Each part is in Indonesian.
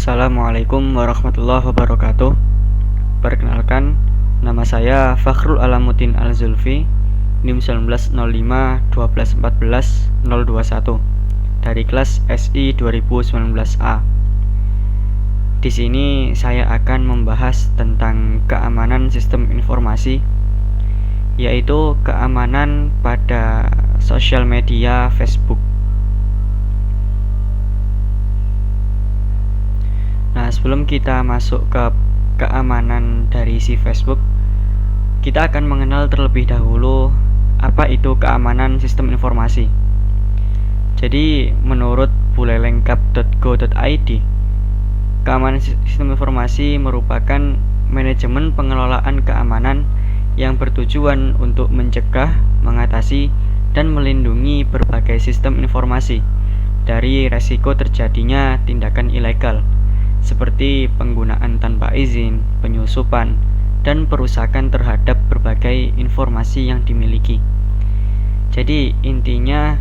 Assalamualaikum warahmatullahi wabarakatuh. Perkenalkan, nama saya Fakhrul Alamuddin Al-Zulfi, NIM 1905-1214-021 dari kelas SI 2019A. Di sini saya akan membahas tentang keamanan sistem informasi, yaitu keamanan pada sosial media Facebook. Nah, sebelum kita masuk ke keamanan dari si Facebook, kita akan mengenal terlebih dahulu apa itu keamanan sistem informasi. Jadi, menurut bulelengkap.go.id, keamanan sistem informasi merupakan manajemen pengelolaan keamanan yang bertujuan untuk mencegah, mengatasi, dan melindungi berbagai sistem informasi dari resiko terjadinya tindakan ilegal seperti penggunaan tanpa izin, penyusupan, dan perusakan terhadap berbagai informasi yang dimiliki. Jadi intinya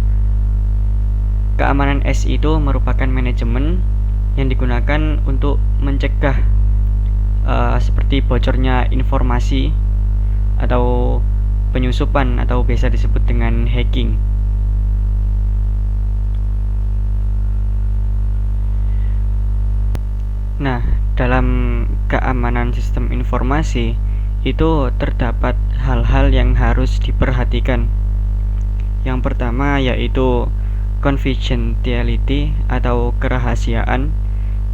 keamanan SI itu merupakan manajemen yang digunakan untuk mencegah seperti bocornya informasi atau penyusupan atau biasa disebut dengan hacking. Nah, dalam keamanan sistem informasi itu terdapat hal-hal yang harus diperhatikan. Yang pertama yaitu confidentiality atau kerahasiaan.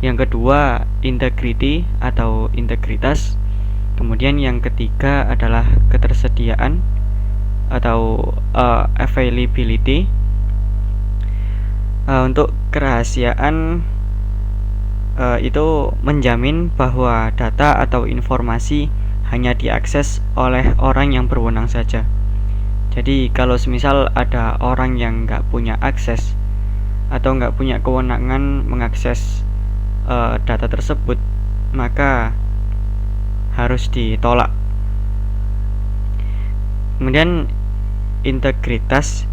Yang kedua integrity atau integritas. Kemudian yang ketiga adalah ketersediaan atau availability. Untuk kerahasiaan itu menjamin bahwa data atau informasi hanya diakses oleh orang yang berwenang saja. Jadi kalau semisal ada orang yang nggak punya akses atau nggak punya kewenangan mengakses data tersebut, maka harus ditolak. Kemudian integritas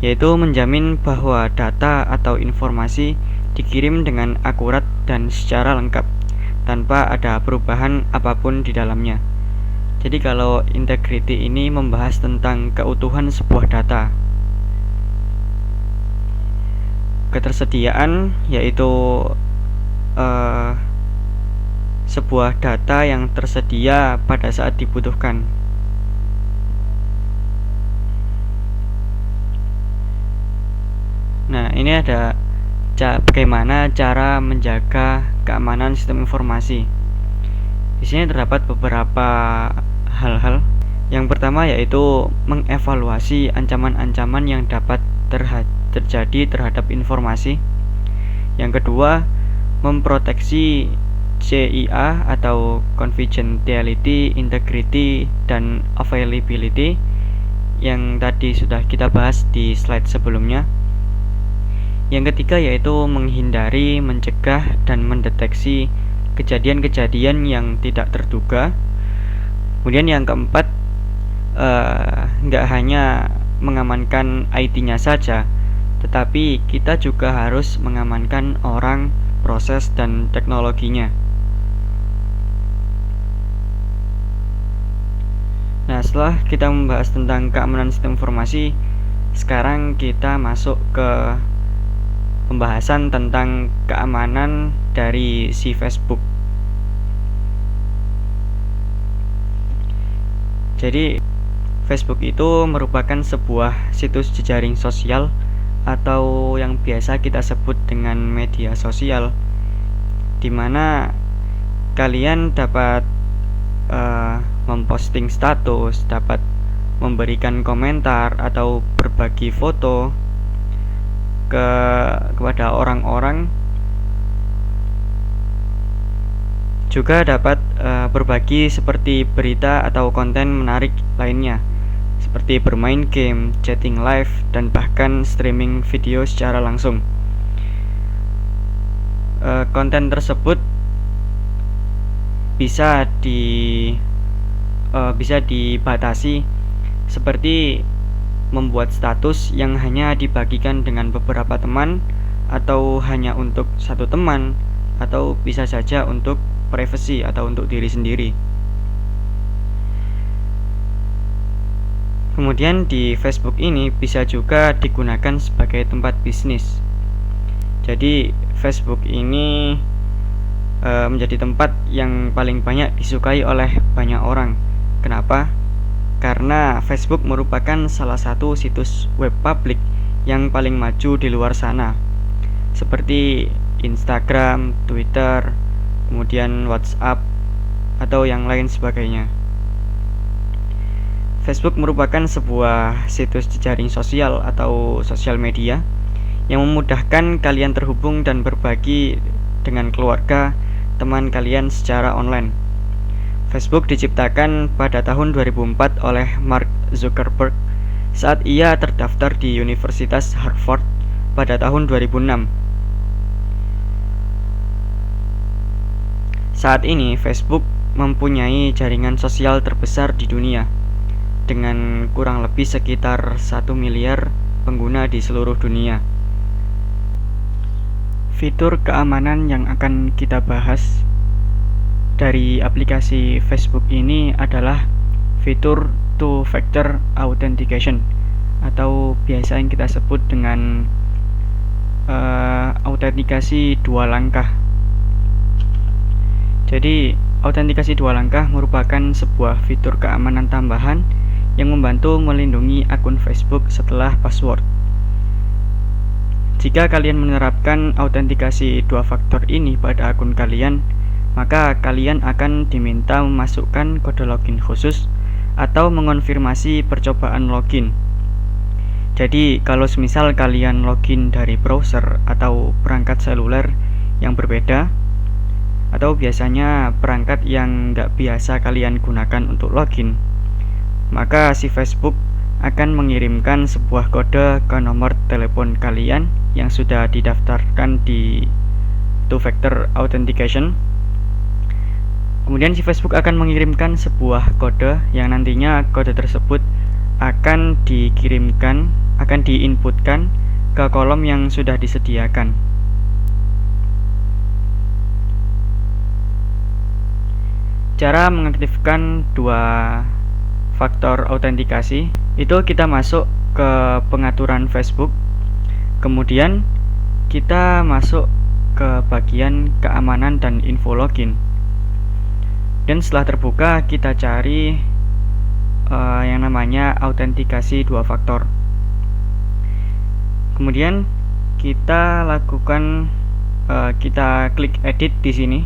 yaitu menjamin bahwa data atau informasi dikirim dengan akurat dan secara lengkap tanpa ada perubahan apapun di dalamnya. Jadi kalau integrity ini membahas tentang keutuhan sebuah data. Ketersediaan yaitu sebuah data yang tersedia pada saat dibutuhkan. Nah, ini ada bagaimana cara menjaga keamanan sistem informasi. Di sini terdapat beberapa hal-hal. Yang pertama yaitu mengevaluasi ancaman-ancaman yang dapat terjadi terhadap informasi. Yang kedua, memproteksi CIA atau confidentiality, integrity, dan availability yang tadi sudah kita bahas di slide sebelumnya. Yang ketiga yaitu menghindari, mencegah, dan mendeteksi kejadian-kejadian yang tidak terduga. Kemudian yang keempat, nggak hanya mengamankan IT-nya saja, tetapi kita juga harus mengamankan orang, proses, dan teknologinya. Nah, setelah kita membahas tentang keamanan sistem informasi, sekarang kita masuk ke pembahasan tentang keamanan dari si Facebook. Jadi Facebook itu merupakan sebuah situs jejaring sosial atau yang biasa kita sebut dengan media sosial, di mana kalian dapat memposting status, dapat memberikan komentar atau berbagi foto kepada orang-orang, juga dapat berbagi seperti berita atau konten menarik lainnya seperti bermain game, chatting live, dan bahkan streaming video secara langsung. Konten tersebut bisa dibatasi seperti membuat status yang hanya dibagikan dengan beberapa teman atau hanya untuk satu teman, atau bisa saja untuk privacy atau untuk diri sendiri. Kemudian di Facebook ini bisa juga digunakan sebagai tempat bisnis. Jadi Facebook ini menjadi tempat yang paling banyak disukai oleh banyak orang. Kenapa? Karena Facebook merupakan salah satu situs web publik yang paling maju di luar sana, seperti Instagram, Twitter, kemudian WhatsApp, atau yang lain sebagainya. Facebook merupakan sebuah situs jejaring sosial atau sosial media yang memudahkan kalian terhubung dan berbagi dengan keluarga, teman kalian secara online. Facebook diciptakan pada tahun 2004 oleh Mark Zuckerberg saat ia terdaftar di Universitas Harvard pada tahun 2006. Saat ini Facebook mempunyai jaringan sosial terbesar di dunia dengan kurang lebih sekitar 1 miliar pengguna di seluruh dunia. Fitur keamanan yang akan kita bahas dari aplikasi Facebook ini adalah fitur two-factor authentication atau biasa yang kita sebut dengan autentikasi dua langkah. Jadi, autentikasi dua langkah merupakan sebuah fitur keamanan tambahan yang membantu melindungi akun Facebook setelah password. Jika kalian menerapkan autentikasi dua faktor ini pada akun kalian, maka kalian akan diminta memasukkan kode login khusus atau mengonfirmasi percobaan login. Jadi, kalau semisal kalian login dari browser atau perangkat seluler yang berbeda, atau biasanya perangkat yang nggak biasa kalian gunakan untuk login, maka si Facebook akan mengirimkan sebuah kode ke nomor telepon kalian yang sudah didaftarkan di two-factor authentication. Kemudian si Facebook akan mengirimkan sebuah kode yang nantinya kode tersebut akan diinputkan ke kolom yang sudah disediakan. Cara mengaktifkan dua faktor autentikasi itu kita masuk ke pengaturan Facebook, kemudian kita masuk ke bagian keamanan dan info login, dan setelah terbuka kita cari yang namanya autentikasi dua faktor. Kemudian kita lakukan kita klik edit di sini.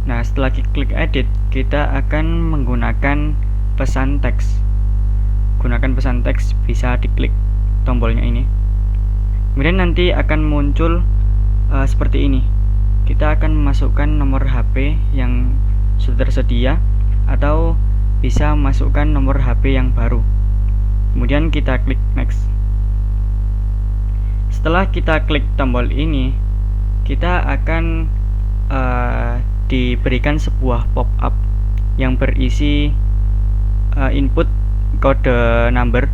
Nah, setelah klik edit, kita akan menggunakan pesan teks. Gunakan pesan teks, bisa diklik tombolnya ini. Kemudian nanti akan muncul seperti ini. Kita akan memasukkan nomor HP yang sudah tersedia atau bisa memasukkan nomor HP yang baru. Kemudian kita klik next. Setelah kita klik tombol ini, kita akan diberikan sebuah pop-up yang berisi input kode number,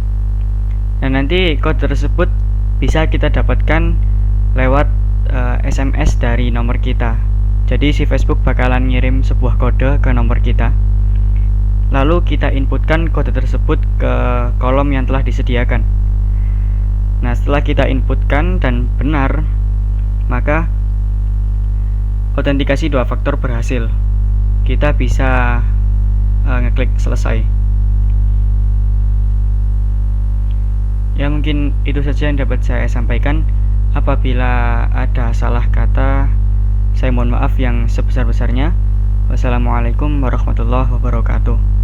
dan nanti kode tersebut bisa kita dapatkan lewat SMS dari nomor kita. Jadi si Facebook bakalan ngirim sebuah kode ke nomor kita, lalu kita inputkan kode tersebut ke kolom yang telah disediakan. Nah, setelah kita inputkan dan benar, maka autentikasi dua faktor berhasil. Kita bisa ngeklik selesai. Ya, mungkin itu saja yang dapat saya sampaikan. Apabila ada salah kata, saya mohon maaf yang sebesar-besarnya. Wassalamualaikum warahmatullahi wabarakatuh.